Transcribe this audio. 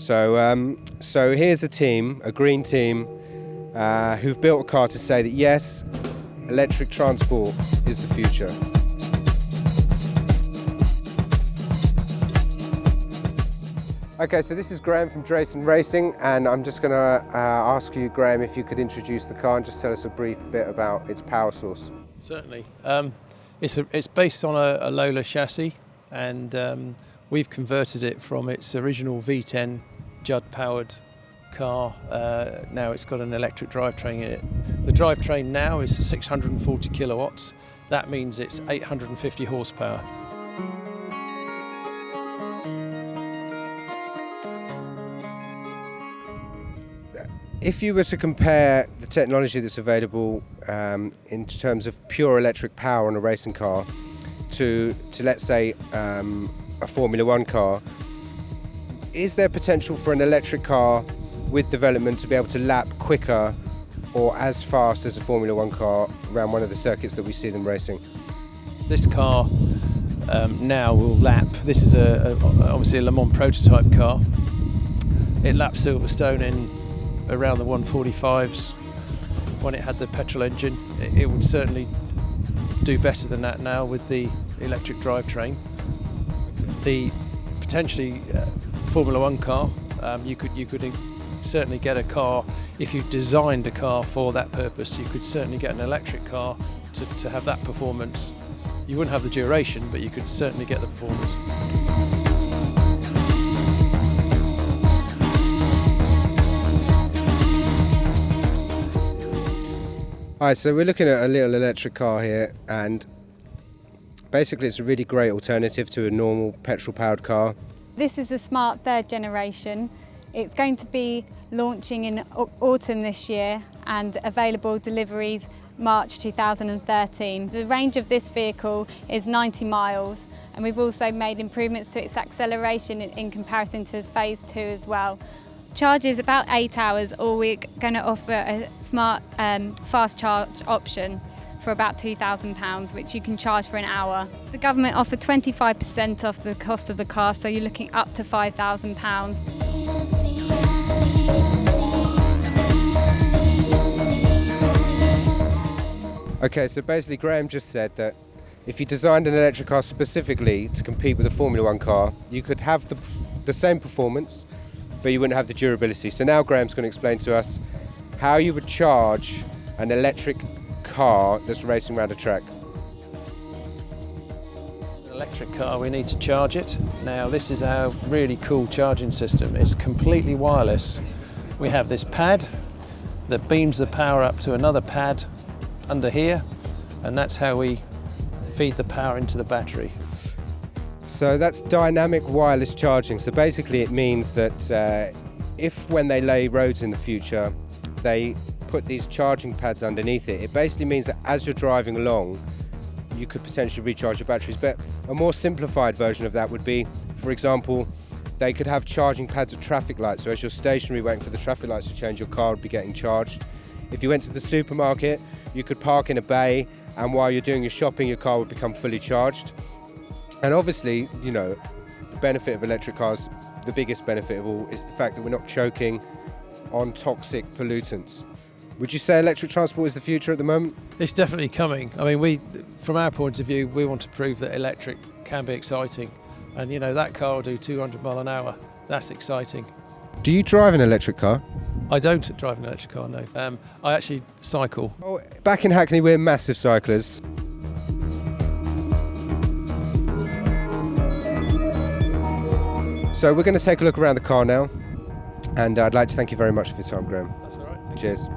So here's a team, a green team, who've built a car to say that yes, electric transport is the future. Okay, so this is Graham from Drayson Racing, and I'm just going to ask you, Graham, if you could introduce the car and just tell us a brief bit about its power source. Certainly. It's based on a Lola chassis, and we've converted it from its original V10 Judd-powered car. Now it's got an electric drivetrain in it. The drivetrain now is 640 kilowatts. That means it's 850 horsepower. If you were to compare the technology that's available in terms of pure electric power on a racing car to let's say, a Formula One car, is there potential for an electric car with development to be able to lap quicker or as fast as a Formula One car around one of the circuits that we see them racing? This car now will lap. This is obviously a Le Mans prototype car. It lapped Silverstone in around the 145s when it had the petrol engine. It would certainly do better than that now with the electric drivetrain. The potentially Formula One car, you could certainly get a car, if you designed a car for that purpose, you could certainly get an electric car to have that performance. You wouldn't have the duration, but you could certainly get the performance. Alright, so we're looking at a little electric car here, and basically it's a really great alternative to a normal petrol-powered car. This is the Smart third generation. It's going to be launching in autumn this year and available deliveries March 2013. The range of this vehicle is 90 miles, and we've also made improvements to its acceleration in comparison to its Phase 2 as well. Charge is about 8 hours, or we're going to offer a smart fast charge option for about £2,000, which you can charge for an hour. The government offered 25% off the cost of the car, so you're looking up to £5,000. Okay, so basically Graham just said that if you designed an electric car specifically to compete with a Formula One car, you could have the same performance, but you wouldn't have the durability. So now Graham's going to explain to us how you would charge an electric car that's racing around a track. An electric car, we need to charge it. Now this is our really cool charging system. It's completely wireless. We have this pad that beams the power up to another pad under here, and that's how we feed the power into the battery. So that's dynamic wireless charging. So basically it means that if when they lay roads in the future, they put these charging pads underneath it, it basically means that as you're driving along, you could potentially recharge your batteries. But a more simplified version of that would be, for example, they could have charging pads at traffic lights. So as you're stationary waiting for the traffic lights to change, your car would be getting charged. If you went to the supermarket, you could park in a bay, and while you're doing your shopping, your car would become fully charged. And obviously, you know, the benefit of electric cars, the biggest benefit of all, is the fact that we're not choking on toxic pollutants. Would you say electric transport is the future at the moment? It's definitely coming. I mean, from our point of view, we want to prove that electric can be exciting. And you know, that car will do 200 mile an hour. That's exciting. Do you drive an electric car? I don't drive an electric car, no. I actually cycle. Oh, back in Hackney, we're massive cyclists. So we're going to take a look around the car now, and I'd like to thank you very much for your time, Graham. That's all right. Cheers.